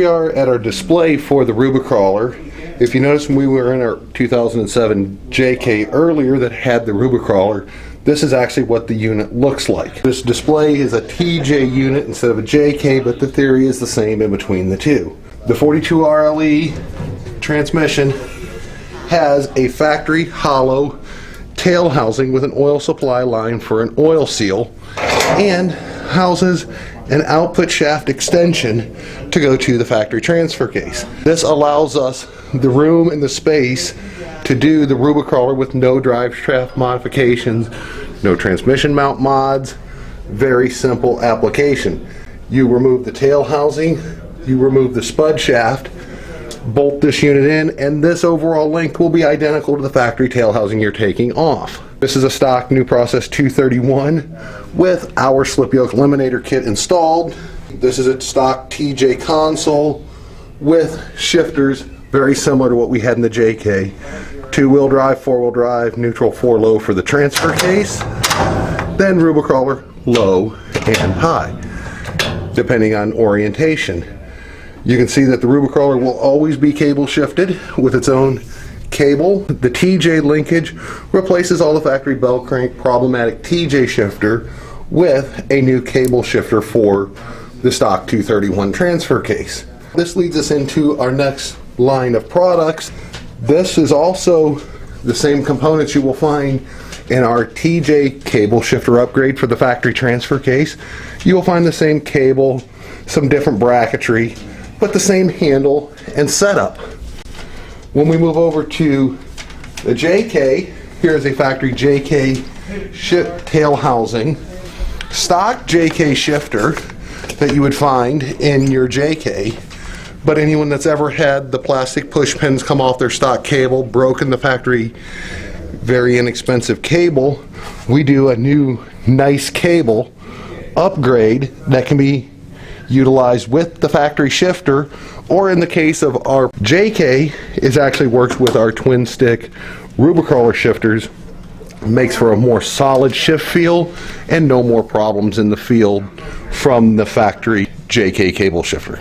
we are at our display for the RubiCrawler. If you notice, when we were in our 2007 JK earlier that had the RubiCrawler, this is actually what the unit looks like. This display is a TJ unit instead of a JK, but the theory is the same in between the two. The 42 RLE transmission has a factory hollow tail housing with an oil supply line for an oil seal, and houses an output shaft extension to go to the factory transfer case. This allows us the room and the space to do the RubiCrawler with no drive shaft modifications, no transmission mount mods. Very simple application. You remove the tail housing, you remove the spud shaft, bolt this unit in, and this overall length will be identical to the factory tail housing you're taking off. This is a stock new process 231 with our slip yoke eliminator kit installed. This is a stock TJ console with shifters very similar to what we had in the JK. 2-wheel drive, 4-wheel drive, neutral 4 low for the transfer case, then RubiCrawler low and high depending on orientation. You can see that the RubiCrawler will always be cable shifted with its own cable. The TJ linkage replaces all the factory bell crank problematic TJ shifter with a new cable shifter for the stock 231 transfer case. This leads us into our next line of products. This is also the same components you will find in our TJ cable shifter upgrade for the factory transfer case. You will find the same cable, some different bracketry, but the same handle and setup. When we move over to the JK, here is a factory JK tail housing, stock JK shifter that you would find in your JK, but anyone that's ever had the plastic push pins come off their stock cable, broken the factory very inexpensive cable, we do a new nice cable upgrade that can be utilized with the factory shifter, or in the case of our JK, it actually works with our twin stick RubiCrawler shifters. Makes for a more solid shift feel and no more problems in the field from the factory JK cable shifter.